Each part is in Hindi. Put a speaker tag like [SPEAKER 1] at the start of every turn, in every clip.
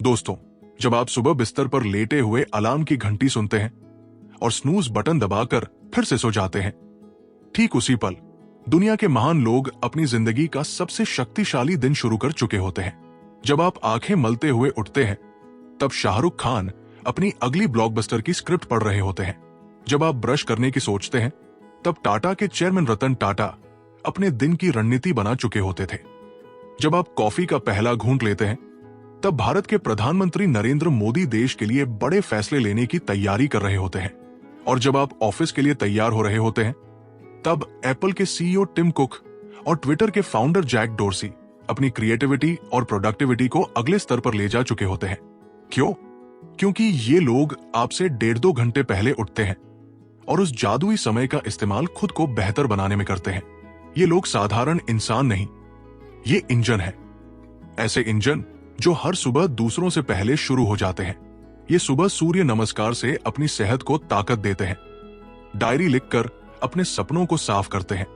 [SPEAKER 1] दोस्तों, जब आप सुबह बिस्तर पर लेटे हुए अलार्म की घंटी सुनते हैं और स्नूज बटन दबाकर फिर से सो जाते हैं, ठीक उसी पल दुनिया के महान लोग अपनी जिंदगी का सबसे शक्तिशाली दिन शुरू कर चुके होते हैं। जब आप आंखें मलते हुए उठते हैं, तब शाहरुख खान अपनी अगली ब्लॉकबस्टर की स्क्रिप्ट पढ़ रहे होते हैं। जब आप ब्रश करने की सोचते हैं, तब टाटा के चेयरमैन रतन टाटा अपने दिन की रणनीति बना चुके होते थे। जब आप कॉफी का पहला घूंट लेते हैं, तब भारत के प्रधानमंत्री नरेंद्र मोदी देश के लिए बड़े फैसले लेने की तैयारी कर रहे होते हैं। और जब आप ऑफिस के लिए तैयार हो रहे होते हैं, तब एप्पल के सीईओ टिम कुक और ट्विटर के फाउंडर जैक डोर्सी अपनी क्रिएटिविटी और प्रोडक्टिविटी को अगले स्तर पर ले जा चुके होते हैं। क्यों? क्योंकि ये लोग आपसे 1.5-2 घंटे पहले उठते हैं और उस जादुई समय का इस्तेमाल खुद को बेहतर बनाने में करते हैं। ये लोग साधारण इंसान नहीं, ये इंजन है। ऐसे इंजन जो हर सुबह दूसरों से पहले शुरू हो जाते हैं। ये सुबह सूर्य नमस्कार से अपनी सेहत को ताकत देते हैं, डायरी लिखकर अपने सपनों को साफ करते हैं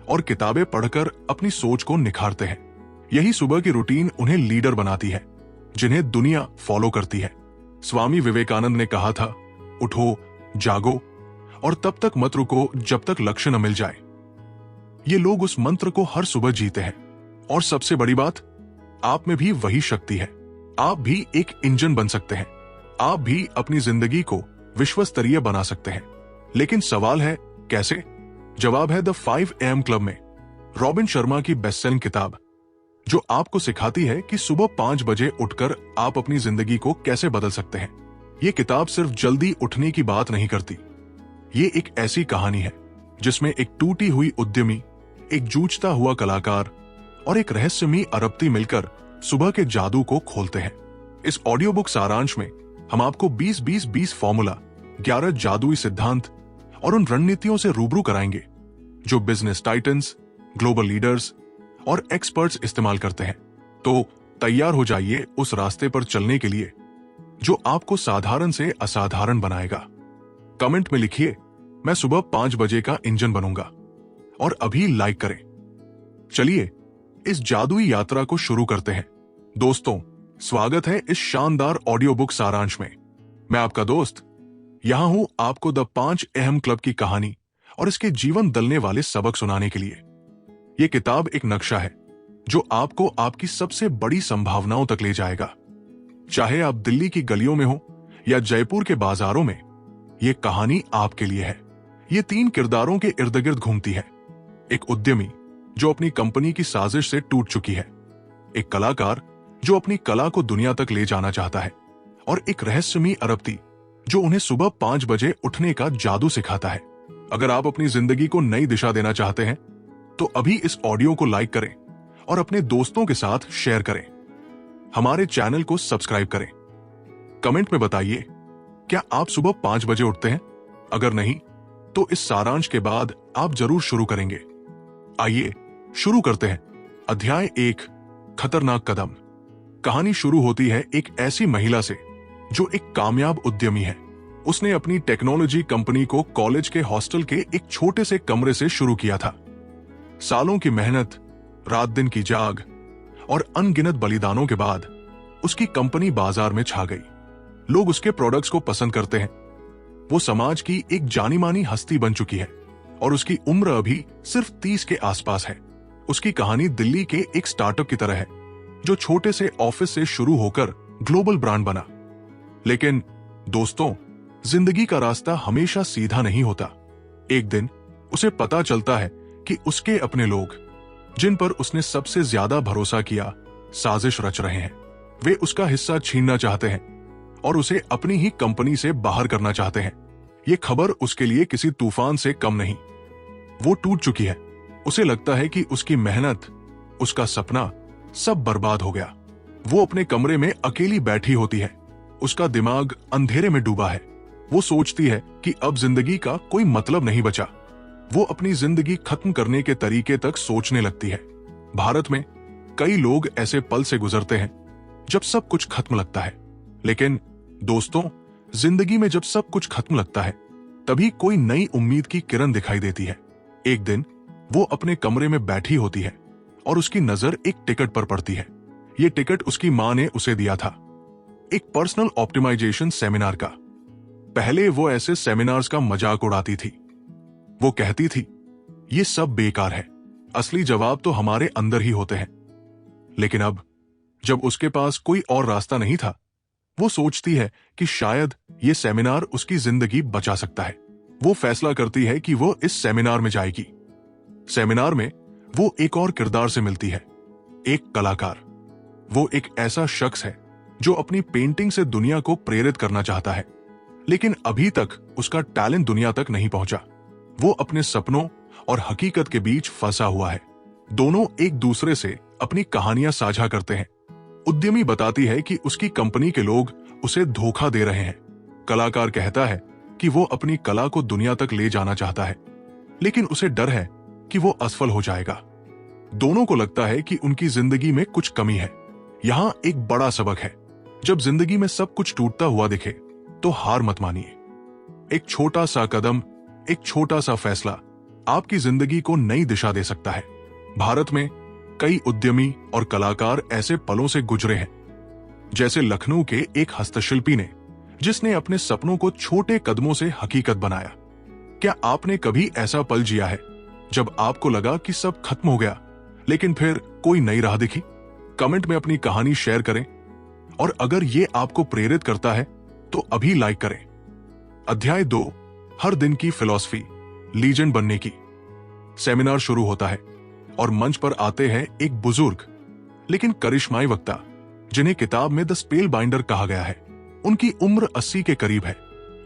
[SPEAKER 1] और किताबें पढ़कर अपनी सोच को निखारते हैं। यही सुबह की रूटीन उन्हें लीडर बनाती है, जिन्हें दुनिया फॉलो करती है। स्वामी विवेकानंद ने कहा था, उठो, जागो और तब तक मत रुको जब तक लक्ष्य न मिल जाए। ये लोग उस मंत्र को हर सुबह जीते हैं। और सबसे बड़ी बात, आप में भी वही शक्ति है। आप भी एक इंजन बन सकते हैं। आप भी अपनी जिंदगी को विश्वस्तरीय बना सकते हैं। लेकिन सवाल है, कैसे? जवाब है द 5 AM क्लब में रॉबिन शर्मा की बेस्ट सेलिंग किताब, जो आपको सिखाती है कि सुबह 5 बजे उठकर आप अपनी जिंदगी को कैसे बदल सकते हैं। ये किताब सिर्फ जल्दी उठने की बात नहीं करती। ये एक ऐसी कहानी है जिसमें एक टूटी हुई उद्यमी, एक जूझता हुआ कलाकार और एक रहस्यमयी अरबती मिलकर सुबह के जादू को खोलते हैं। इस ऑडियो बुक सारांश में हम आपको 20-20-20 फॉर्मूला, 11 जादुई सिद्धांत और उन रणनीतियों से रूबरू कराएंगे जो बिजनेस टाइटन्स, ग्लोबल लीडर्स और एक्सपर्ट्स इस्तेमाल करते हैं। तो तैयार हो जाइए उस रास्ते पर चलने के लिए जो आपको साधारण से असाधारण बनाएगा। कमेंट में लिखिए, मैं सुबह 5 बजे का इंजन बनूंगा, और अभी लाइक करें। चलिए इस जादुई यात्रा को शुरू करते हैं। दोस्तों, स्वागत है इस शानदार ऑडियो बुक सारांश में। मैं आपका दोस्त यहां हूं आपको द 5 AM क्लब की कहानी और इसके जीवन बदलने वाले सबक सुनाने के लिए। यह किताब एक नक्शा है जो आपको आपकी सबसे बड़ी संभावनाओं तक ले जाएगा। चाहे आप दिल्ली की गलियों में हो या जयपुर के बाजारों में, यह कहानी आपके लिए है। ये 3 किरदारों के इर्द गिर्द घूमती है। एक उद्यमी जो अपनी कंपनी की साजिश से टूट चुकी है, एक कलाकार जो अपनी कला को दुनिया तक ले जाना चाहता है, और एक रहस्यमयी अरबती जो उन्हें सुबह 5 बजे उठने का जादू सिखाता है। अगर आप अपनी जिंदगी को नई दिशा देना चाहते हैं, तो अभी इस ऑडियो को लाइक करें और अपने दोस्तों के साथ शेयर करें। हमारे चैनल को सब्सक्राइब करें। कमेंट में बताइए, क्या आप सुबह 5 बजे उठते हैं? अगर नहीं, तो इस सारांश के बाद आप जरूर शुरू करेंगे। आइए शुरू करते हैं। अध्याय 1, खतरनाक कदम। कहानी शुरू होती है एक ऐसी महिला से जो एक कामयाब उद्यमी है। उसने अपनी टेक्नोलॉजी कंपनी को कॉलेज के हॉस्टल के एक छोटे से कमरे से शुरू किया था। सालों की मेहनत, रात दिन की जाग और अनगिनत बलिदानों के बाद उसकी कंपनी बाजार में छा गई। लोग उसके प्रोडक्ट्स को पसंद करते हैं। वो समाज की एक जानी मानी हस्ती बन चुकी है और उसकी उम्र अभी सिर्फ 30 के आसपास है। उसकी कहानी दिल्ली के एक स्टार्टअप की तरह है जो छोटे से ऑफिस से शुरू होकर ग्लोबल ब्रांड बना। लेकिन दोस्तों, जिंदगी का रास्ता हमेशा सीधा नहीं होता। एक दिन उसे पता चलता है कि उसके अपने लोग, जिन पर उसने सबसे ज्यादा भरोसा किया, साजिश रच रहे हैं। वे उसका हिस्सा छीनना चाहते हैं और उसे अपनी ही कंपनी से बाहर करना चाहते हैं। ये खबर उसके लिए किसी तूफान से कम नहीं। वो टूट चुकी है। उसे लगता है कि उसकी मेहनत, उसका सपना सब बर्बाद हो गया। वो अपने कमरे में अकेली बैठी होती है। उसका दिमाग अंधेरे में डूबा है। वो सोचती है कि अब जिंदगी का कोई मतलब नहीं बचा। वो अपनी जिंदगी खत्म करने के तरीके तक सोचने लगती है। भारत में कई लोग ऐसे पल से गुजरते हैं जब सब कुछ खत्म लगता है। लेकिन दोस्तों, जिंदगी में जब सब कुछ खत्म लगता है, तभी कोई नई उम्मीद की किरण दिखाई देती है। एक दिन वो अपने कमरे में बैठी होती है और उसकी नजर एक टिकट पर पड़ती है। ये टिकट उसकी मां ने उसे दिया था। एक पर्सनल ऑप्टिमाइजेशन सेमिनार का। पहले वो ऐसे सेमिनार्स का मजाक उड़ाती थी। वो कहती थी, ये सब बेकार है, असली जवाब तो हमारे अंदर ही होते हैं। लेकिन अब जब उसके पास कोई और रास्ता नहीं था, वो सोचती है कि शायद ये सेमिनार उसकी जिंदगी बचा सकता है। वो फैसला करती है कि वो इस सेमिनार में जाएगी। सेमिनार में वो एक और किरदार से मिलती है, एक कलाकार। वो एक ऐसा शख्स है जो अपनी पेंटिंग से दुनिया को प्रेरित करना चाहता है, लेकिन अभी तक उसका टैलेंट दुनिया तक नहीं पहुंचा। वो अपने सपनों और हकीकत के बीच फंसा हुआ है। दोनों एक दूसरे से अपनी कहानियां साझा करते हैं। उद्यमी बताती है कि उसकी कंपनी के लोग उसे धोखा दे रहे हैं। कलाकार कहता है कि वो अपनी कला को दुनिया तक ले जाना चाहता है, लेकिन उसे डर है कि वो असफल हो जाएगा। दोनों को लगता है कि उनकी जिंदगी में कुछ कमी है। यहां एक बड़ा सबक है, जब जिंदगी में सब कुछ टूटता हुआ दिखे तो हार मत मानिए। एक छोटा सा कदम, एक छोटा सा फैसला आपकी जिंदगी को नई दिशा दे सकता है। भारत में कई उद्यमी और कलाकार ऐसे पलों से गुजरे हैं, जैसे लखनऊ के एक हस्तशिल्पी ने, जिसने अपने सपनों को छोटे कदमों से हकीकत बनाया। क्या आपने कभी ऐसा पल जिया है जब आपको लगा कि सब खत्म हो गया, लेकिन फिर कोई नई राह दिखी? कमेंट में अपनी कहानी शेयर करें, और अगर ये आपको प्रेरित करता है तो अभी लाइक करें। अध्याय 2, हर दिन की फिलॉसफी, लीजेंड बनने की। सेमिनार शुरू होता है और मंच पर आते हैं एक बुजुर्ग लेकिन करिश्माई वक्ता, जिन्हें किताब में द स्पेल बाइंडर कहा गया है। उनकी उम्र 80 के करीब है,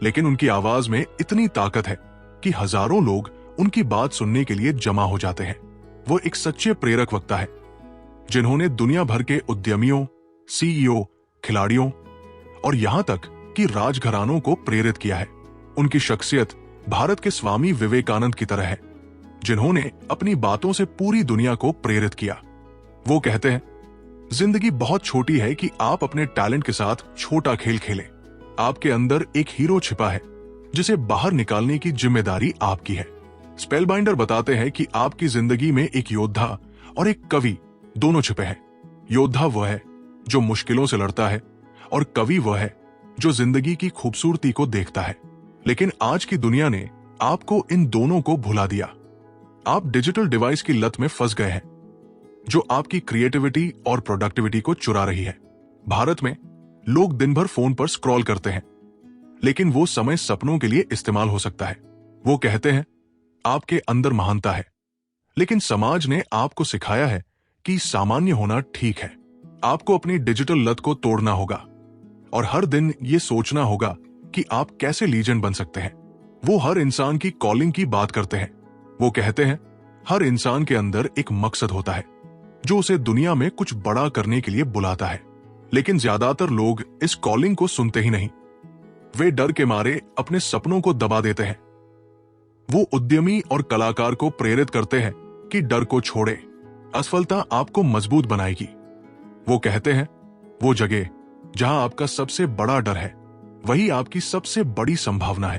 [SPEAKER 1] लेकिन उनकी आवाज में इतनी ताकत है कि हजारों लोग उनकी बात सुनने के लिए जमा हो जाते हैं। वो एक सच्चे प्रेरक वक्ता है, जिन्होंने दुनिया भर के उद्यमियों, सीईओ, खिलाड़ियों और यहां तक कि राजघरानों को प्रेरित किया है। उनकी शख्सियत भारत के स्वामी विवेकानंद की तरह है, जिन्होंने अपनी बातों से पूरी दुनिया को प्रेरित किया। वो कहते हैं, जिंदगी बहुत छोटी है कि आप अपने टैलेंट के साथ छोटा खेल खेलें। आपके अंदर एक हीरो छिपा है, जिसे बाहर निकालने की जिम्मेदारी आपकी है। स्पेलबाइंडर बताते हैं कि आपकी जिंदगी में एक योद्धा और एक कवि दोनों छिपे हैं। योद्धा वह है जो मुश्किलों से लड़ता है, और कवि वह है जो जिंदगी की खूबसूरती को देखता है। लेकिन आज की दुनिया ने आपको इन दोनों को भुला दिया। आप डिजिटल डिवाइस की लत में फंस गए हैं, जो आपकी क्रिएटिविटी और प्रोडक्टिविटी को चुरा रही है। भारत में लोग दिन भर फोन पर स्क्रॉल करते हैं, लेकिन वो समय सपनों के लिए इस्तेमाल हो सकता है। वो कहते हैं, आपके अंदर महानता है, लेकिन समाज ने आपको सिखाया है कि सामान्य होना ठीक है। आपको अपनी डिजिटल लत को तोड़ना होगा और हर दिन ये सोचना होगा कि आप कैसे लीजेंड बन सकते हैं। वो हर इंसान की कॉलिंग की बात करते हैं। वो कहते हैं, हर इंसान के अंदर एक मकसद होता है जो उसे दुनिया में कुछ बड़ा करने के लिए बुलाता है, लेकिन ज्यादातर लोग इस कॉलिंग को सुनते ही नहीं। वे डर के मारे अपने सपनों को दबा देते हैं। वो उद्यमी और कलाकार को प्रेरित करते हैं कि डर को छोड़े, असफलता आपको मजबूत बनाएगी। वो कहते हैं, वो जगह जहां आपका सबसे बड़ा डर है, वही आपकी सबसे बड़ी संभावना है।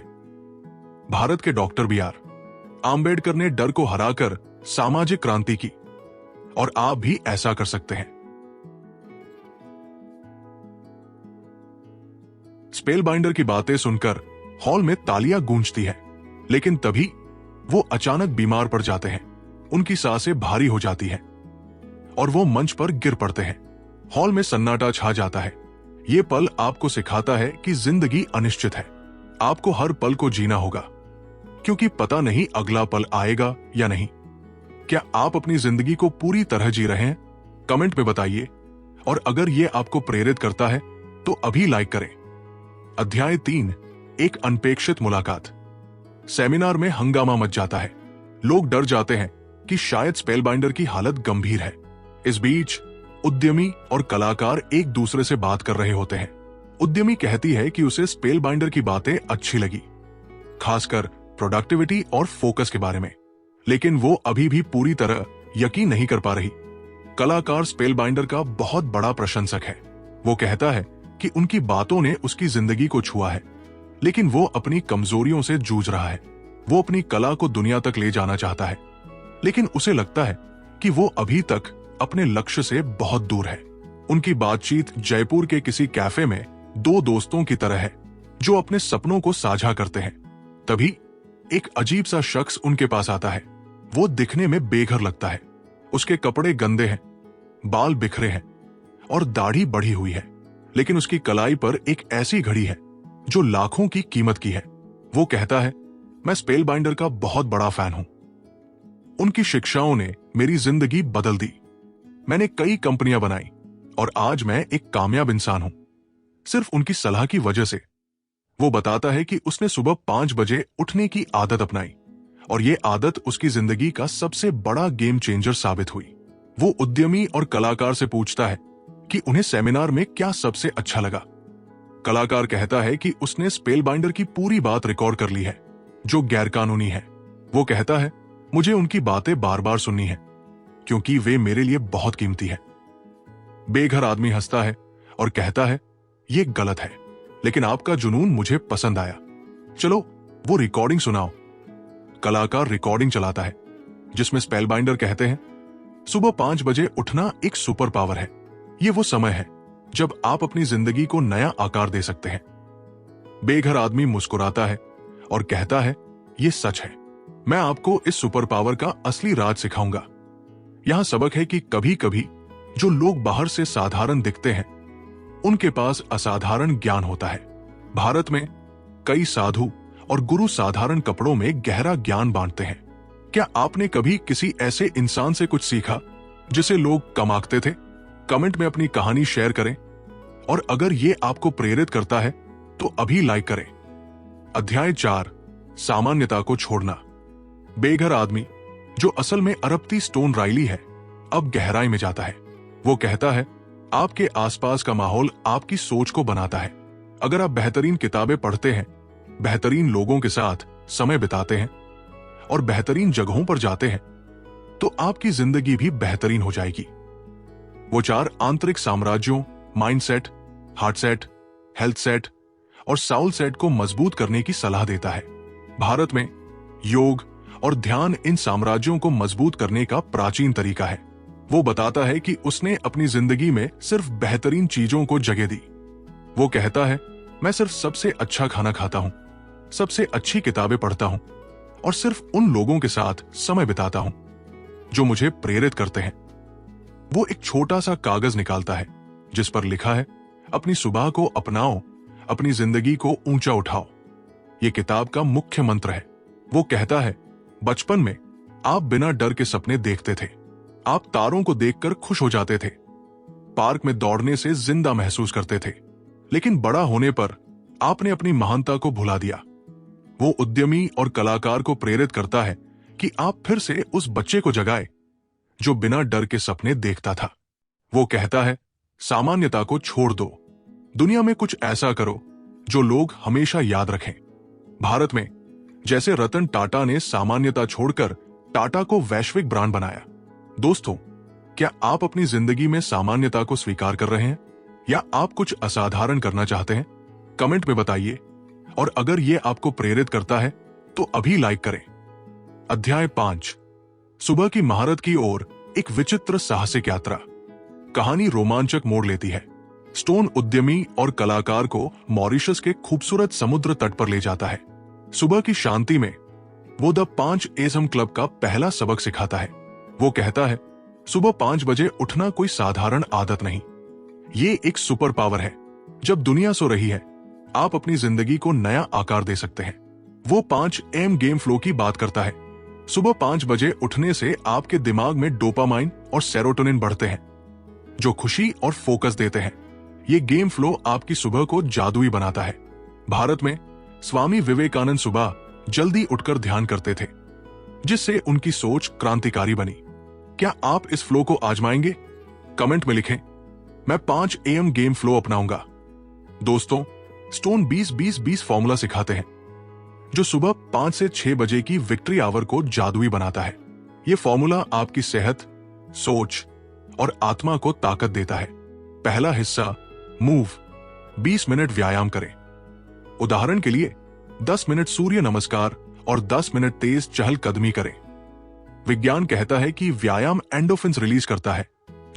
[SPEAKER 1] भारत के डॉक्टर बी आर आम्बेडकर ने डर को हराकर सामाजिक क्रांति की, और आप भी ऐसा कर सकते हैं। स्पेलबाइंडर की बातें सुनकर हॉल में तालियां गूंजती हैं, लेकिन तभी वो अचानक बीमार पड़ जाते हैं। उनकी सांसें भारी हो जाती हैं और वो मंच पर गिर पड़ते हैं। हॉल में सन्नाटा छा जाता है। ये पल आपको सिखाता है कि जिंदगी अनिश्चित है। आपको हर पल को जीना होगा, क्योंकि पता नहीं अगला पल आएगा या नहीं। क्या आप अपनी जिंदगी को पूरी तरह जी रहे हैं? कमेंट में बताइए, और अगर ये आपको प्रेरित करता है तो अभी लाइक करें। अध्याय 3, एक अनपेक्षित मुलाकात। सेमिनार में हंगामा मच जाता है। लोग डर जाते हैं कि शायद स्पेलबाइंडर की हालत गंभीर है। इस बीच उद्यमी और कलाकार एक दूसरे से बात कर रहे होते हैं। उद्यमी कहती है कि उसे स्पेलबाइंडर की बातें अच्छी लगी, खासकर प्रोडक्टिविटी और फोकस के बारे में, लेकिन वो अभी भी पूरी तरह यकीन नहीं कर पा रही। कलाकार स्पेलबाइंडर का बहुत बड़ा प्रशंसक है। वो कहता है कि उनकी बातों ने उसकी जिंदगी को छुआ है, लेकिन वो अपनी कमजोरियों से जूझ रहा है। वो अपनी कला को दुनिया तक ले जाना चाहता है, लेकिन उसे लगता है कि वो अभी तक अपने लक्ष्य से बहुत दूर है। उनकी बातचीत जयपुर के किसी कैफे में दो दोस्तों की तरह है जो अपने सपनों को साझा करते हैं। तभी एक अजीब सा शख्स उनके पास आता है। वो दिखने में बेघर लगता है। उसके कपड़े गंदे हैं, बाल बिखरे हैं और दाढ़ी बढ़ी हुई है, लेकिन उसकी कलाई पर एक ऐसी घड़ी है जो लाखों की कीमत की है। वो कहता है, मैं स्पेलबाइंडर का बहुत बड़ा फैन हूं। उनकी शिक्षाओं ने मेरी जिंदगी बदल दी। मैंने कई कंपनियां बनाई और आज मैं एक कामयाब इंसान हूं, सिर्फ उनकी सलाह की वजह से। वो बताता है कि उसने सुबह 5 बजे उठने की आदत अपनाई और ये आदत उसकी जिंदगी का सबसे बड़ा गेम चेंजर साबित हुई। वो उद्यमी और कलाकार से पूछता है कि उन्हें सेमिनार में क्या सबसे अच्छा लगा। कलाकार कहता है कि उसने स्पेलबाइंडर की पूरी बात रिकॉर्ड कर ली है, जो गैरकानूनी है। वो कहता है, मुझे उनकी बातें बार बार सुननी है क्योंकि वे मेरे लिए बहुत कीमती है। बेघर आदमी हंसता है और कहता है, ये गलत है, लेकिन आपका जुनून मुझे पसंद आया। चलो वो रिकॉर्डिंग सुनाओ। कलाकार रिकॉर्डिंग चलाता है जिसमें स्पेलबाइंडर कहते हैं, सुबह 5 बजे उठना एक सुपर पावर है। ये वो समय है जब आप अपनी जिंदगी को नया आकार दे सकते हैं। बेघर आदमी मुस्कुराता है और कहता है, ये सच है। मैं आपको इस सुपर पावर का असली राज सिखाऊंगा। यहां सबक है कि कभी कभी जो लोग बाहर से साधारण दिखते हैं, उनके पास असाधारण ज्ञान होता है। भारत में कई साधु और गुरु साधारण कपड़ों में गहरा ज्ञान बांटते हैं। क्या आपने कभी किसी ऐसे इंसान से कुछ सीखा जिसे लोग कम आंकते थे? कमेंट में अपनी कहानी शेयर करें और अगर ये आपको प्रेरित करता है तो अभी लाइक करें। अध्याय 4, सामान्यता को छोड़ना। बेघर आदमी, जो असल में अरबती स्टोन राइली है, अब गहराई में जाता है। वो कहता है, आपके आसपास का माहौल आपकी सोच को बनाता है। अगर आप बेहतरीन किताबें पढ़ते हैं, बेहतरीन लोगों के साथ समय बिताते हैं और बेहतरीन जगहों पर जाते हैं, तो आपकी जिंदगी भी बेहतरीन हो जाएगी। वो 4 आंतरिक साम्राज्यों, mindset, heart set, health set और साउल सेट को मजबूत करने की सलाह देता है। भारत में योग और ध्यान इन साम्राज्यों को मजबूत करने का प्राचीन तरीका है। वो बताता है कि उसने अपनी जिंदगी में सिर्फ बेहतरीन चीजों को जगह दी। वो कहता है, मैं सिर्फ सबसे अच्छा खाना खाता हूं, सबसे अच्छी किताबें पढ़ता हूं और सिर्फ उन लोगों के साथ समय बिताता हूं जो मुझे प्रेरित करते हैं। वो एक छोटा सा कागज निकालता है जिस पर लिखा है, अपनी सुबह को अपनाओ, अपनी जिंदगी को ऊंचा उठाओ। ये किताब का मुख्य मंत्र है। वो कहता है, बचपन में आप बिना डर के सपने देखते थे। आप तारों को देखकर खुश हो जाते थे, पार्क में दौड़ने से जिंदा महसूस करते थे। लेकिन बड़ा होने पर आपने अपनी महानता को भुला दिया। वो उद्यमी और कलाकार को प्रेरित करता है कि आप फिर से उस बच्चे को जगाए जो बिना डर के सपने देखता था। वो कहता है, सामान्यता को छोड़ दो, दुनिया में कुछ ऐसा करो जो लोग हमेशा याद रखें। भारत में जैसे रतन टाटा ने सामान्यता छोड़कर टाटा को वैश्विक ब्रांड बनाया। दोस्तों, क्या आप अपनी जिंदगी में सामान्यता को स्वीकार कर रहे हैं या आप कुछ असाधारण करना चाहते हैं? कमेंट में बताइए और अगर यह आपको प्रेरित करता है तो अभी लाइक करें। अध्याय 5, सुबह की महारत की ओर एक विचित्र साहसिक यात्रा। कहानी रोमांचक मोड़ लेती है। स्टोन उद्यमी और कलाकार को मॉरिशस के खूबसूरत समुद्र तट पर ले जाता है। सुबह की शांति में वो द 5 AM क्लब का पहला सबक सिखाता है। वो कहता है, सुबह 5 बजे उठना कोई साधारण आदत नहीं, ये एक सुपर पावर है। जब दुनिया सो रही है, आप अपनी जिंदगी को नया आकार दे सकते हैं। वो 5 AM गेम फ्लो की बात करता है। सुबह 5 बजे उठने से आपके दिमाग में डोपामाइन और सेरोटोनिन बढ़ते हैं, जो खुशी और फोकस देते हैं। ये गेम फ्लो आपकी सुबह को जादुई बनाता है। भारत में स्वामी विवेकानंद सुबह जल्दी उठकर ध्यान करते थे, जिससे उनकी सोच क्रांतिकारी बनी। क्या आप इस फ्लो को आजमाएंगे? कमेंट में लिखें, मैं 5 AM गेम फ्लो अपनाऊंगा। दोस्तों, स्टोन 20-20-20 फॉर्मूला सिखाते हैं, जो सुबह 5 से 6 बजे की विक्ट्री आवर को जादुई बनाता है। यह फॉर्मूला आपकी सेहत, सोच और आत्मा को ताकत देता है। पहला हिस्सा, मूव, 20 मिनट व्यायाम करें। उदाहरण के लिए 10 मिनट सूर्य नमस्कार और 10 मिनट तेज चहलकदमी करें। विज्ञान कहता है कि व्यायाम एंडोफिन्स रिलीज करता है,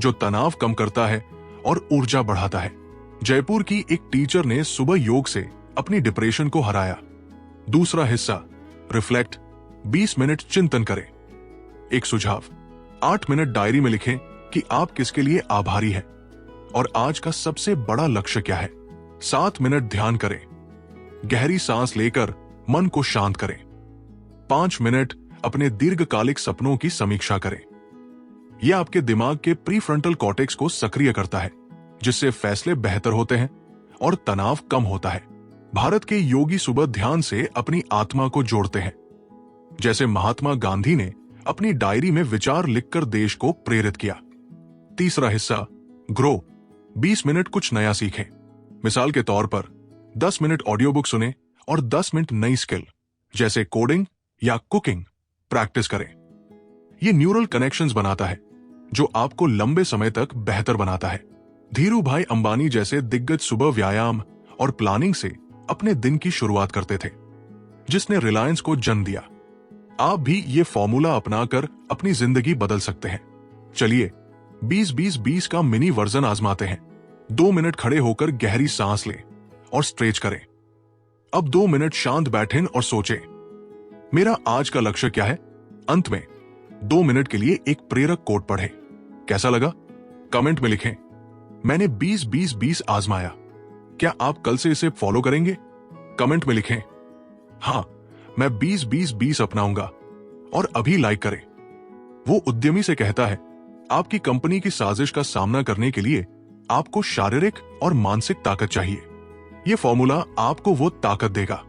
[SPEAKER 1] जो तनाव कम करता है और ऊर्जा बढ़ाता है। जयपुर की एक टीचर ने सुबह योग से अपनी डिप्रेशन को हराया। दूसरा हिस्सा, रिफ्लेक्ट, 20 मिनट चिंतन करें। एक सुझाव, 8 मिनट डायरी में लिखें कि आप किसके लिए आभारी हैं और आज का सबसे बड़ा लक्ष्य क्या है। 7 मिनट ध्यान करें। गहरी सांस लेकर मन को शांत करें। 5 मिनट अपने दीर्घकालिक सपनों की समीक्षा करें। यह आपके दिमाग के प्रीफ्रंटल कॉर्टेक्स को सक्रिय करता है, जिससे फैसले बेहतर होते हैं और तनाव कम होता है। भारत के योगी सुबह ध्यान से अपनी आत्मा को जोड़ते हैं, जैसे महात्मा गांधी ने अपनी डायरी में विचार लिखकर देश को प्रेरित किया। तीसरा हिस्सा, ग्रो, 20 मिनट कुछ नया सीखें। मिसाल के तौर पर 10 मिनट ऑडियो बुक सुने और 10 मिनट नई स्किल जैसे कोडिंग या कुकिंग प्रैक्टिस करें। यह न्यूरल कनेक्शंस बनाता है जो आपको लंबे समय तक बेहतर बनाता है। धीरू भाई अंबानी जैसे दिग्गज सुबह व्यायाम और प्लानिंग से अपने दिन की शुरुआत करते थे, जिसने रिलायंस को जन्म दिया। आप भी ये फॉर्मूला अपनाकर अपनी जिंदगी बदल सकते हैं। चलिए 20-20-20 का मिनी वर्जन आजमाते हैं। 2 मिनट खड़े होकर गहरी सांस लें और स्ट्रेच करें। अब 2 मिनट शांत बैठें और सोचें, मेरा आज का लक्ष्य क्या है। अंत में 2 मिनट के लिए एक प्रेरक कोट पढ़ें। कैसा लगा? कमेंट में लिखें, मैंने 20-20-20 आजमाया। क्या आप कल से इसे फॉलो करेंगे? कमेंट में लिखें, हां, मैं 20-20-20 अपनाऊंगा और अभी लाइक करें। वो उद्यमी से कहता है, आपकी कंपनी की साजिश का सामना करने के लिए आपको शारीरिक और मानसिक ताकत चाहिए। यह फॉर्मूला आपको वो ताकत देगा।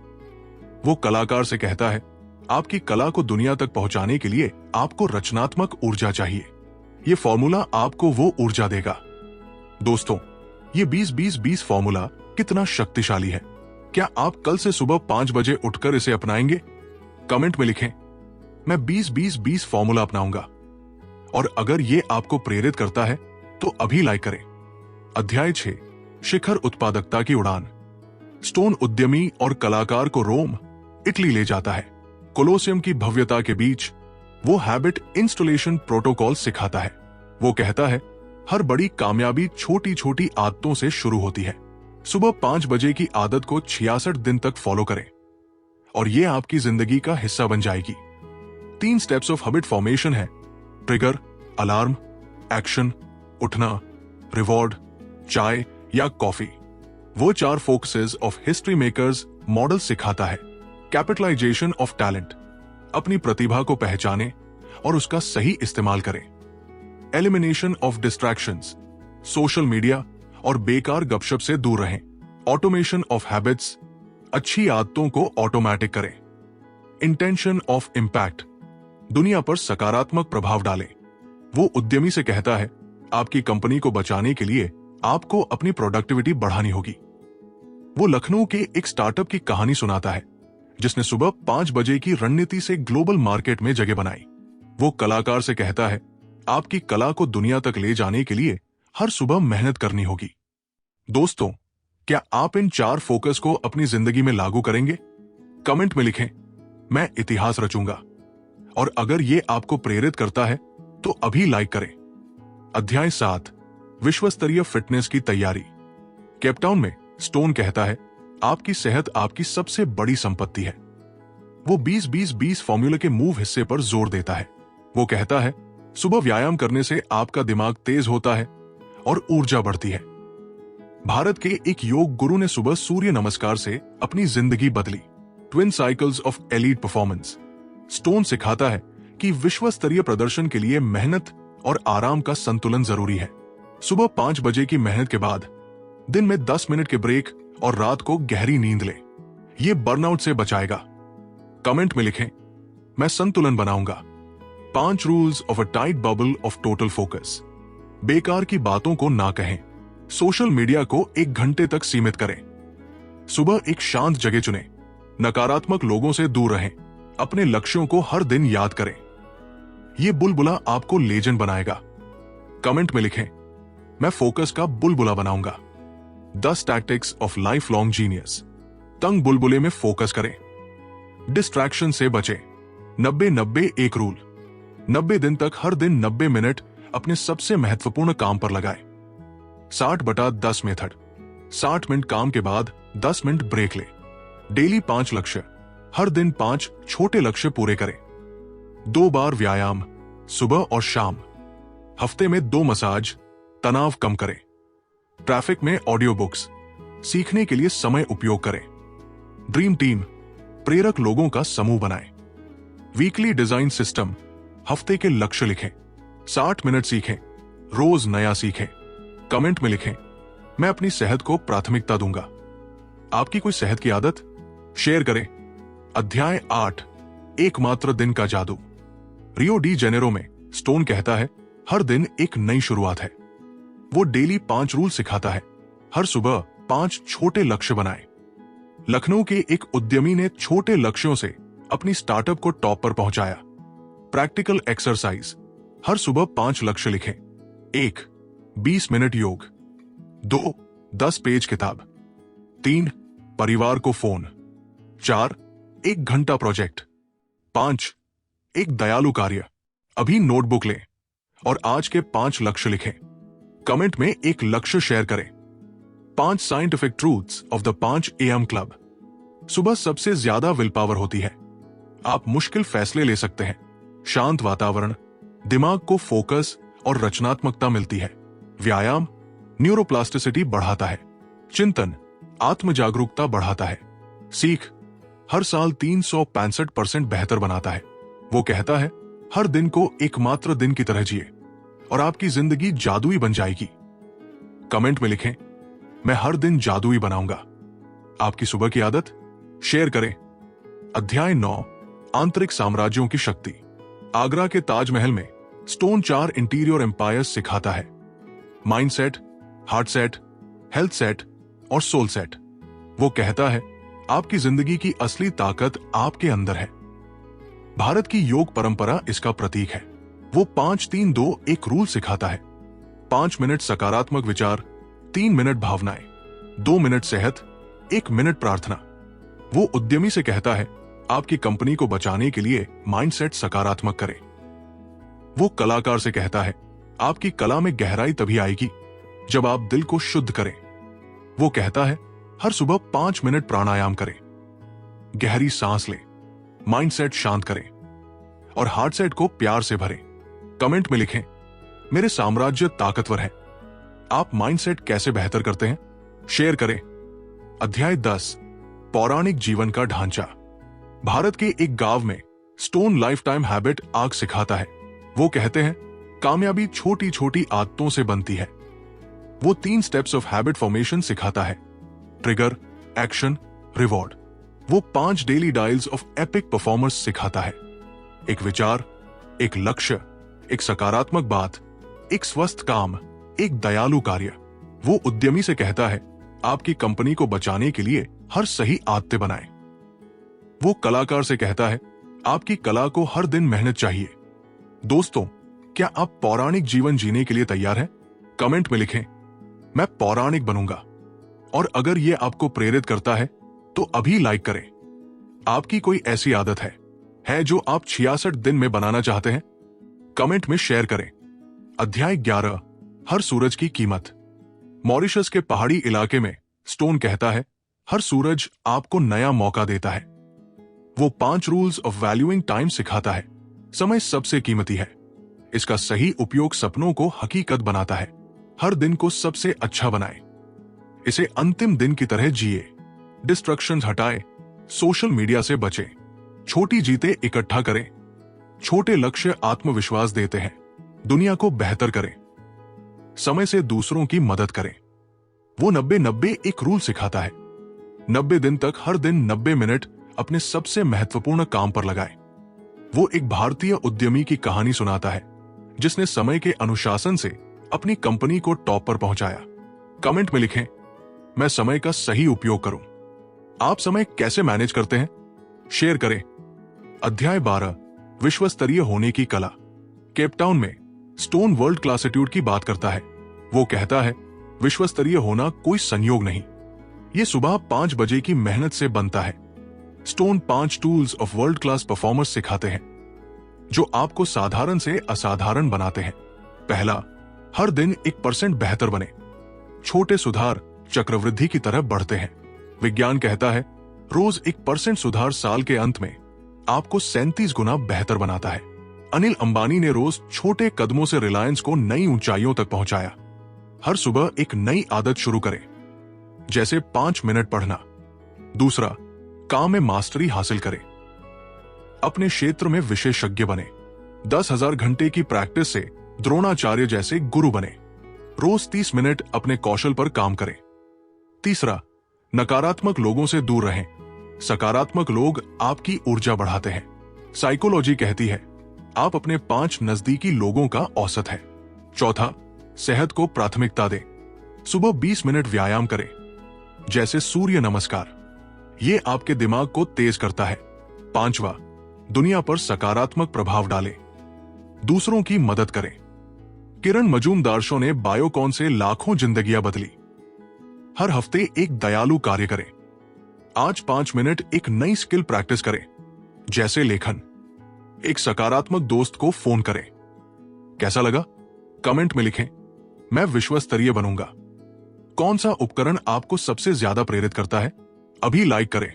[SPEAKER 1] वो कलाकार से कहता है, आपकी कला को दुनिया तक पहुंचाने के लिए आपको रचनात्मक ऊर्जा चाहिए। यह फॉर्मूला आपको वो ऊर्जा देगा। दोस्तों, ये 20-20-20 फॉर्मूला कितना शक्तिशाली है। क्या आप कल से सुबह 5 बजे उठकर इसे अपनाएंगे? कमेंट में लिखें, मैं 20-20-20 फॉर्मूला अपनाऊंगा। और अगर ये आपको प्रेरित करता है तो अभी लाइक करें। अध्याय 6, शिखर उत्पादकता की उड़ान। स्टोन उद्यमी और कलाकार को रोम, इटली ले जाता है। कोलोसियम की भव्यता के बीच वो हैबिट इंस्टॉलेशन प्रोटोकॉल सिखाता है। वो कहता है, हर बड़ी कामयाबी छोटी छोटी आदतों से शुरू होती है। सुबह 5 बजे की आदत को 66 दिन तक फॉलो करें और यह आपकी जिंदगी का हिस्सा बन जाएगी। 3 स्टेप्स ऑफ हैबिट फॉर्मेशन है, ट्रिगर, अलार्म, एक्शन, उठना, रिवॉर्ड, चाय या कॉफी। वो 4 focuses of history makers model सिखाता है। कैपिटलाइजेशन ऑफ टैलेंट, अपनी प्रतिभा को पहचानें और उसका सही इस्तेमाल करें। Elimination of distractions, social media और बेकार गपशप से दूर रहें। ऑटोमेशन ऑफ हैबिट्स, अच्छी आदतों को ऑटोमेटिक करें। इंटेंशन ऑफ इंपैक्ट, दुनिया पर सकारात्मक प्रभाव डालें। वो उद्यमी से कहता है, आपकी कंपनी को बचाने के लिए आपको अपनी प्रोडक्टिविटी बढ़ानी होगी। वो लखनऊ के एक स्टार्टअप की कहानी सुनाता है, जिसने सुबह 5 बजे की रणनीति से ग्लोबल मार्केट में जगह बनाई। वो कलाकार से कहता है, आपकी कला को दुनिया तक ले जाने के लिए हर सुबह मेहनत करनी होगी। दोस्तों, क्या आप इन 4 फोकस को अपनी जिंदगी में लागू करेंगे? कमेंट में लिखें, मैं इतिहास रचूंगा। और अगर ये आपको प्रेरित करता है तो अभी लाइक करें। अध्याय 7, विश्व स्तरीय फिटनेस की तैयारी। केपटाउन में स्टोन कहता है, आपकी सेहत आपकी सबसे बड़ी संपत्ति है। वो 20-20-20 फॉर्मूले के मूव हिस्से पर जोर देता है। वो कहता है, सुबह व्यायाम करने से आपका दिमाग तेज होता है और ऊर्जा बढ़ती है। भारत के एक योग गुरु ने सुबह सूर्य नमस्कार से अपनी जिंदगी बदली। Twin cycles of elite performance. Stone सिखाता है कि विश्व स्तरीय प्रदर्शन के लिए मेहनत और आराम का संतुलन जरूरी है। सुबह 5 बजे की मेहनत के बाद दिन में 10 मिनट के ब्रेक और रात को गहरी नींद लें। यह बर्नआउट से बचाएगा। कमेंट में लिखें, मैं संतुलन बनाऊंगा। 5 rules of a tight bubble of total focus. बेकार की बातों को ना कहें। सोशल मीडिया को 1 घंटे तक सीमित करें। सुबह एक शांत जगह चुनें। नकारात्मक लोगों से दूर रहें। अपने लक्ष्यों को हर दिन याद करें। यह बुलबुला आपको लेजेंड बनाएगा। कमेंट में लिखें, मैं फोकस का बुलबुला बनाऊंगा। 10 tactics of life long genius. तंग बुलबुले में फोकस करें। डिस्ट्रैक्शन से बचें। 90-90 एक रूल। 90 दिन तक हर दिन 90 मिनट अपने सबसे महत्वपूर्ण काम पर लगाएं। 60/10 मेथड। 60 मिनट काम के बाद 10 मिनट ब्रेक ले। डेली 5 लक्ष्य, हर दिन 5 छोटे लक्ष्य पूरे करें। 2 बार व्यायाम, सुबह और शाम। हफ्ते में 2 मसाज, तनाव कम करें। ट्रैफिक में ऑडियो बुक्स, सीखने के लिए समय उपयोग करें। ड्रीम टीम, प्रेरक लोगों का समूह बनाएं। वीकली डिजाइन सिस्टम, हफ्ते के लक्ष्य लिखें। 60 मिनट सीखें, रोज नया सीखें। कमेंट में लिखें, मैं अपनी सेहत को प्राथमिकता दूंगा। आपकी कोई सेहत की आदत शेयर करें। अध्याय 8, एकमात्र दिन का जादू। रियो डी जेनेरो में स्टोन कहता है, हर दिन एक नई शुरुआत है। वो डेली 5 रूल सिखाता है। हर सुबह 5 छोटे लक्ष्य बनाएं। लखनऊ के एक उद्यमी ने छोटे लक्ष्यों से अपनी स्टार्टअप को टॉप पर पहुंचाया। प्रैक्टिकल एक्सरसाइज, हर सुबह 5 लक्ष्य लिखें। 1, 20 मिनट योग। 2, 10 पेज किताब। 3, परिवार को फोन। 4, 1 घंटा प्रोजेक्ट। 5, एक दयालु कार्य। अभी नोटबुक लें और आज के 5 लक्ष्य लिखें। कमेंट में एक लक्ष्य शेयर करें। 5 scientific truths of the 5 AM club. सुबह सबसे ज्यादा विल पावर होती है। आप मुश्किल फैसले ले सकते हैं। शांत वातावरण, दिमाग को फोकस और रचनात्मकता मिलती है। व्यायाम न्यूरोप्लास्टिसिटी बढ़ाता है। चिंतन आत्म जागरूकता बढ़ाता है। सीख हर साल 365% बेहतर बनाता है। वो कहता है, हर दिन को एकमात्र दिन की तरह जिए और आपकी जिंदगी जादुई बन जाएगी। कमेंट में लिखें, मैं हर दिन जादुई बनाऊंगा। आपकी सुबह की आदत शेयर करें। अध्याय 9, आंतरिक साम्राज्यों की शक्ति। आगरा के ताजमहल में स्टोन 4 इंटीरियर एम्पायर्स सिखाता है। Mindset, heart set, health set और सोल सेट। वो कहता है, आपकी जिंदगी की असली ताकत आपके अंदर है। भारत की योग परंपरा इसका प्रतीक है। वो 5-3-2-1 रूल सिखाता है। 5 मिनट सकारात्मक विचार, 3 मिनट भावनाएं, 2 मिनट सेहत, 1 मिनट प्रार्थना। वो उद्यमी से कहता है, आपकी कंपनी को बचाने के लिए माइंडसेट सकारात्मक करें। वो कलाकार से कहता है, आपकी कला में गहराई तभी आएगी जब आप दिल को शुद्ध करें। वो कहता है, हर सुबह 5 मिनट प्राणायाम करें। गहरी सांस लें, माइंडसेट शांत करें और हार्ट सेट को प्यार से भरें। कमेंट में लिखें, मेरे साम्राज्य ताकतवर है। आप माइंडसेट कैसे बेहतर करते हैं शेयर करें। अध्याय 10, पौराणिक जीवन का ढांचा। भारत के एक गांव में स्टोन लाइफ टाइम हैबिट आग सिखाता है। वो कहते हैं, कामयाबी छोटी छोटी आदतों से बनती है। वो 3 स्टेप्स ऑफ हैबिट फॉर्मेशन सिखाता है। Trigger, action, reward. वो 5 daily dials of epic performers सिखाता है। एक विचार, एक लक्ष्य, एक सकारात्मक बात, एक स्वस्थ काम, एक दयालु कार्य। वो उद्यमी से कहता है, आपकी कंपनी को बचाने के लिए हर सही आदतें बनाएं। वो कलाकार से कहता है, आपकी कला को हर दिन मेहनत चाहिए। दोस्तों, क्या आप पौराणिक जीवन जीने के लिए तैयार हैं? कमेंट में लिखें, मैं पौराणिक बनूंगा। और अगर यह आपको प्रेरित करता है तो अभी लाइक करें। आपकी कोई ऐसी आदत है जो आप 66 दिन में बनाना चाहते हैं? कमेंट में शेयर करें। अध्याय 11, हर सूरज की कीमत। मॉरिशस के पहाड़ी इलाके में स्टोन कहता है, हर सूरज आपको नया मौका देता है। वो 5 रूल्स ऑफ वैल्यूइंग टाइम सिखाता है। समय सबसे कीमती है। इसका सही उपयोग सपनों को हकीकत बनाता है। हर दिन को सबसे अच्छा बनाएं। इसे अंतिम दिन की तरह जिए। डिस्ट्रैक्शंस हटाएं, सोशल मीडिया से बचें, छोटी जीतें इकट्ठा करें। छोटे लक्ष्य आत्मविश्वास देते हैं। दुनिया को बेहतर करें। समय से दूसरों की मदद करें। वो 90-90 एक रूल सिखाता है। 90 दिन तक हर दिन 90 मिनट अपने सबसे महत्वपूर्ण काम पर लगाएं। वो एक भारतीय उद्यमी की कहानी सुनाता है जिसने समय के अनुशासन से अपनी कंपनी को टॉप पर पहुंचाया। कमेंट में लिखें, मैं समय का सही उपयोग करूं। आप समय कैसे मैनेज करते हैं शेयर करें। अध्याय 12, विश्व स्तरीय होने की कला। केपटाउन में स्टोन वर्ल्ड क्लास एटीट्यूड की बात करता है। वो कहता है, विश्व स्तरीय होना कोई संयोग नहीं, ये सुबह 5 बजे की मेहनत से बनता है। Stone 5 tools of world class performers सिखाते हैं जो आपको साधारण से असाधारण बनाते हैं। पहला, हर दिन 1% बेहतर बने। छोटे सुधार चक्रवृद्धि की तरह बढ़ते हैं। विज्ञान कहता है रोज 1% सुधार साल के अंत में आपको 37 गुना बेहतर बनाता है। अनिल अंबानी ने रोज छोटे कदमों से रिलायंस को नई ऊंचाइयों तक पहुंचाया। हर सुबह एक नई आदत शुरू करें, जैसे 5 मिनट पढ़ना। दूसरा, काम में मास्टरी हासिल करें। अपने क्षेत्र में विशेषज्ञ बने। 10,000 घंटे की प्रैक्टिस से द्रोणाचार्य जैसे गुरु बने। रोज 30 मिनट अपने कौशल पर काम करें। तीसरा, नकारात्मक लोगों से दूर रहें। सकारात्मक लोग आपकी ऊर्जा बढ़ाते हैं। साइकोलॉजी कहती है आप अपने 5 नजदीकी लोगों का औसत है। चौथा, सेहत को प्राथमिकता दें। सुबह 20 मिनट व्यायाम करें, जैसे सूर्य नमस्कार। ये आपके दिमाग को तेज करता है। पांचवा, दुनिया पर सकारात्मक प्रभाव डालें। दूसरों की मदद करें। किरण मजूमदार शो ने बायोकॉन से लाखों जिंदगियां बदली। हर हफ्ते एक दयालु कार्य करें। आज 5 मिनट एक नई स्किल प्रैक्टिस करें, जैसे लेखन। एक सकारात्मक दोस्त को फोन करें। कैसा लगा? कमेंट में लिखें। मैं विश्व स्तरीय बनूंगा। कौन सा उपकरण आपको सबसे ज्यादा प्रेरित करता है? अभी लाइक करें।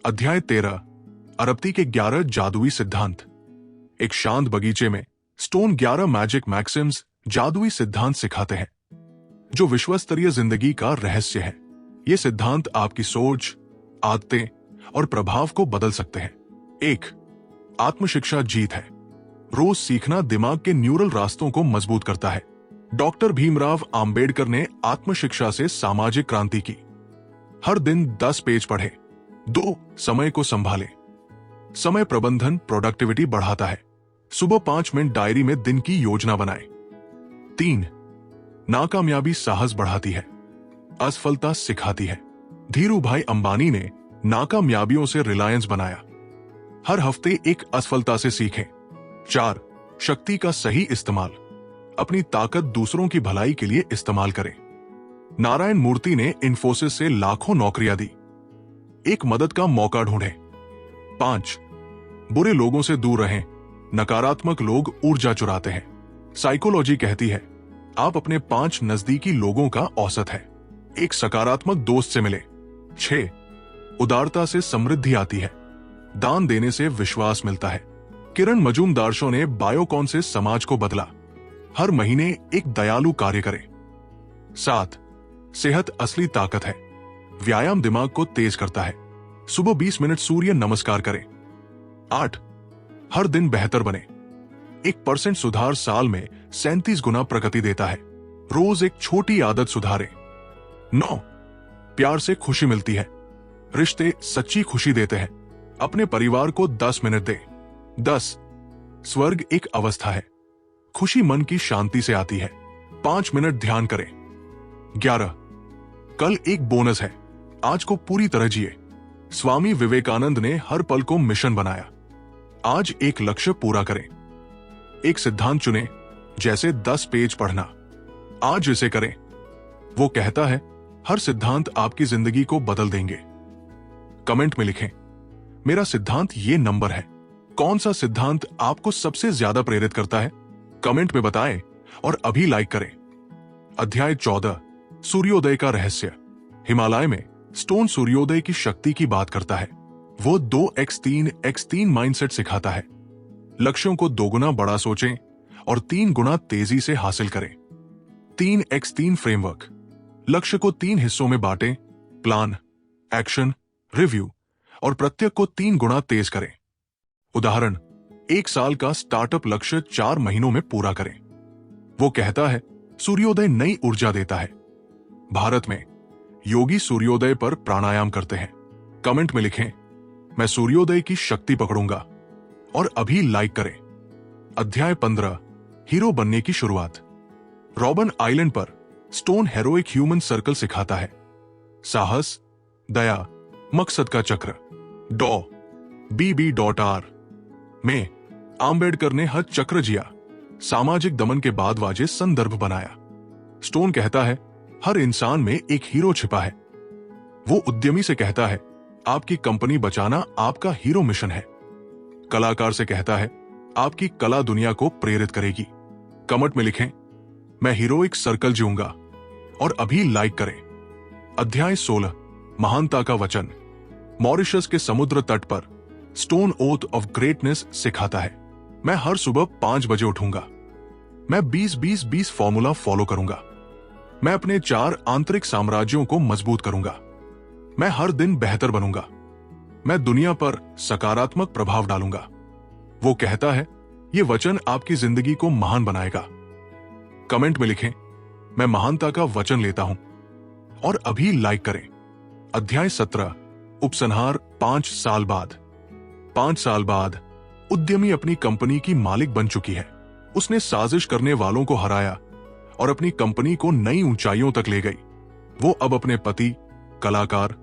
[SPEAKER 1] अध्याय 13, अरबती के 11 जादुई सिद्धांत। एक शांत बगीचे में स्टोन 11 मैजिक मैक्सिम्स जादुई सिद्धांत सिखाते हैं, जो विश्वस्तरीय जिंदगी का रहस्य है। ये सिद्धांत आपकी सोच, आदतें और प्रभाव को बदल सकते हैं। 1. आत्मशिक्षा जीत है। रोज सीखना दिमाग के न्यूरल रास्तों को मजबूत करता है। डॉक्टर भीमराव आंबेडकर ने आत्मशिक्षा से सामाजिक क्रांति की। हर दिन 10 पेज पढ़े। 2. समय को संभालें। समय प्रबंधन प्रोडक्टिविटी बढ़ाता है। सुबह 5 मिनट डायरी में दिन की योजना बनाएं। 3. नाकामयाबी साहस बढ़ाती है, असफलता सिखाती है। धीरूभाई अंबानी ने नाकामयाबियों से रिलायंस बनाया। हर हफ्ते एक असफलता से सीखें। 4. शक्ति का सही इस्तेमाल। अपनी ताकत दूसरों की भलाई के लिए इस्तेमाल करें। नारायण मूर्ति ने इन्फोसिस से लाखों नौकरियां दी। एक मदद का मौका ढूंढें। 5. बुरे लोगों से दूर रहें। नकारात्मक लोग ऊर्जा चुराते हैं। साइकोलॉजी कहती है आप अपने 5 नजदीकी लोगों का औसत है। एक सकारात्मक दोस्त से मिले। 6. उदारता से समृद्धि आती है। दान देने से विश्वास मिलता है। किरण मजूमदार शो ने बायोकॉन से समाज को बदला। हर महीने एक दयालु कार्य करें। 7. सेहत असली ताकत है। व्यायाम दिमाग को तेज करता है। सुबह 20 मिनट सूर्य नमस्कार करें। 8. हर दिन बेहतर बने। 1% सुधार साल में 37 गुना प्रगति देता है। रोज एक छोटी आदत सुधारें। 9. प्यार से खुशी मिलती है। रिश्ते सच्ची खुशी देते हैं। अपने परिवार को 10 मिनट दें। 10. स्वर्ग एक अवस्था है। खुशी मन की शांति से आती है। 5 मिनट ध्यान करें। 11. कल एक बोनस है, आज को पूरी तरह जिए। स्वामी विवेकानंद ने हर पल को मिशन बनाया। आज एक लक्ष्य पूरा करें। एक सिद्धांत चुनें, जैसे 10 पेज पढ़ना। आज इसे करें। वो कहता है हर सिद्धांत आपकी जिंदगी को बदल देंगे। कमेंट में लिखें मेरा सिद्धांत ये नंबर है। कौन सा सिद्धांत आपको सबसे ज्यादा प्रेरित करता है? कमेंट में बताएं और अभी लाइक करें। अध्याय 14, सूर्योदय का रहस्य। हिमालय में स्टोन सूर्योदय की शक्ति की बात करता है। वो 2x3x3 माइंडसेट सिखाता है। लक्ष्यों को 2 गुना बड़ा सोचें और 3 गुना तेजी से हासिल करें। 3x3 framework. लक्ष्य को 3 हिस्सों में बांटें, प्लान, एक्शन, रिव्यू, और प्रत्येक को 3 गुना तेज करें। उदाहरण, 1 साल का स्टार्टअप लक्ष्य 4 महीनों में पूरा करें। वो कहता है सूर्योदय नई ऊर्जा देता है। भारत में योगी सूर्योदय पर प्राणायाम करते हैं। कमेंट में लिखें मैं सूर्योदय की शक्ति पकड़ूंगा और अभी लाइक करें। अध्याय 15, हीरो बनने की शुरुआत। रॉबन आइलैंड पर स्टोन हेरोइक ह्यूमन सर्कल सिखाता है। साहस, दया, मकसद का चक्र। BB.R में आंबेडकर ने हर चक्र जिया, सामाजिक दमन के बाद वाजे संदर्भ बनाया। स्टोन कहता है हर इंसान में एक हीरो छिपा है। वो उद्यमी से कहता है आपकी कंपनी बचाना आपका हीरो मिशन है। कलाकार से कहता है आपकी कला दुनिया को प्रेरित करेगी। कमेंट में लिखें मैं हीरोइक सर्कल जीऊंगा और अभी लाइक करें। अध्याय 16 महानता का वचन मॉरिशस के समुद्र तट पर स्टोन ओथ ऑफ ग्रेटनेस सिखाता है। मैं हर सुबह 5 बजे उठूंगा। मैं 20-20-20 फॉर्मूला फॉलो करूंगा। मैं अपने 4 आंतरिक साम्राज्यों को मजबूत करूंगा। मैं हर दिन बेहतर बनूंगा। मैं दुनिया पर सकारात्मक प्रभाव डालूंगा। वो कहता है, ये वचन आपकी जिंदगी को महान बनाएगा। कमेंट में लिखें, मैं महानता का वचन लेता हूं, और अभी लाइक करें। अध्याय 17 उपसंहार 5 साल बाद। 5 साल बाद उद्यमी अपनी कंपनी की मालिक बन चुकी है। उसने साजिश करने वालों को हराया और अपनी कंपनी को नई ऊंचाइयों तक ले गई। वो अब अपने पति कलाकार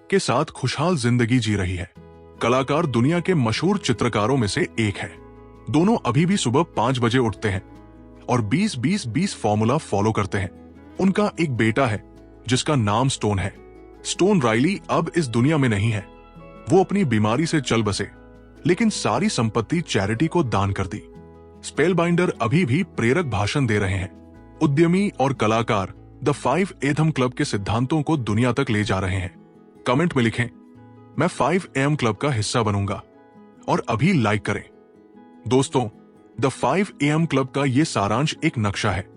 [SPEAKER 1] के साथ खुशहाल जिंदगी जी रही है। कलाकार दुनिया के मशहूर चित्रकारों में से एक है। दोनों अभी भी सुबह 5 बजे उठते हैं और 20-20-20 फॉर्मूला फॉलो करते हैं। उनका एक बेटा है जिसका नाम स्टोन है। स्टोन राइली अब इस दुनिया में नहीं है। वो अपनी बीमारी से चल बसे, लेकिन सारी संपत्ति चैरिटी को दान कर दी। स्पेलबाइंडर अभी भी प्रेरक भाषण दे रहे हैं। उद्यमी और कलाकार द 5 AM क्लब के सिद्धांतों को दुनिया तक ले जा रहे हैं। कमेंट में लिखें, मैं 5 AM क्लब का हिस्सा बनूंगा, और अभी लाइक करें। दोस्तों, द 5 AM क्लब का ये सारांश एक नक्शा है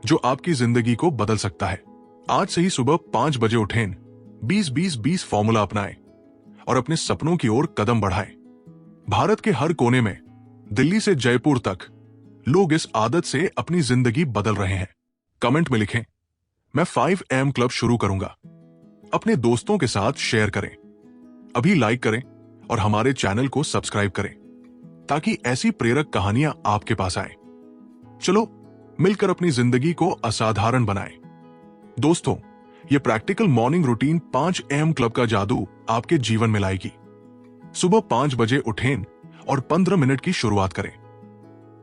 [SPEAKER 1] जो आपकी जिंदगी को बदल सकता है। आज से ही सुबह 5 बजे उठें, 20-20-20 फॉर्मूला अपनाएं और अपने सपनों की ओर कदम बढ़ाएं। भारत के हर कोने में, दिल्ली से जयपुर तक, लोग इस आदत से अपनी जिंदगी बदल रहे हैं। कमेंट में लिखें, मैं 5 AM क्लब शुरू करूंगा। अपने दोस्तों के साथ शेयर करें। अभी लाइक करें और हमारे चैनल को सब्सक्राइब करें ताकि ऐसी प्रेरक कहानियां आपके पास आए। चलो मिलकर अपनी जिंदगी को असाधारण बनाएं। दोस्तों, ये practical morning routine 5 AM club का जादू आपके जीवन में लाएगी। सुबह 5 बजे उठें और 15 मिनट की शुरुआत करें।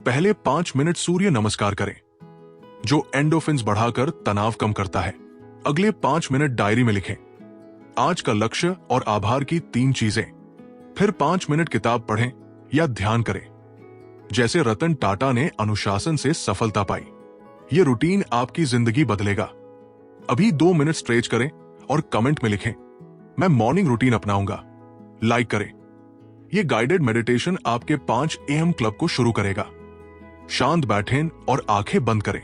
[SPEAKER 1] पहले 5 मिनट सूर्य नमस्कार करें, जो एंडोफिन्स बढ़ाकर तनाव कम करता है। अगले 5 मिनट डायरी में लिखें आज का लक्ष्य और आभार की 3 चीजें। फिर 5 मिनट किताब पढ़ें या ध्यान करें, जैसे रतन टाटा ने अनुशासन से सफलता पाई। ये रूटीन आपकी जिंदगी बदलेगा। अभी 2 मिनट स्ट्रेच करें और कमेंट में लिखें, मैं मॉर्निंग रूटीन अपनाऊंगा। लाइक करें। ये गाइडेड मेडिटेशन आपके 5 AM क्लब को शुरू करेगा। शांत बैठें और आंखें बंद करें।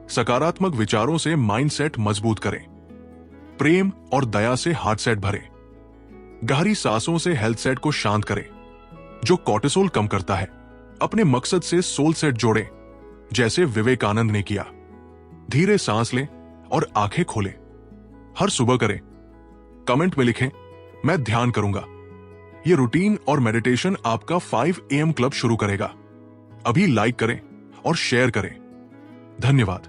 [SPEAKER 1] सकारात्मक विचारों से माइंडसेट मजबूत करें। प्रेम और दया से हार्ट सेट भरें। गहरी सांसों से हेल्थ सेट को शांत करें, जो कॉर्टिसोल कम करता है। अपने मकसद से सोल सेट जोड़ें, जैसे विवेकानंद ने किया। धीरे सांस लें और आंखें खोलें। हर सुबह करें। कमेंट में लिखें, मैं ध्यान करूंगा। ये रूटीन और मेडिटेशन आपका 5 AM क्लब शुरू करेगा। अभी लाइक करें और शेयर करें। धन्यवाद।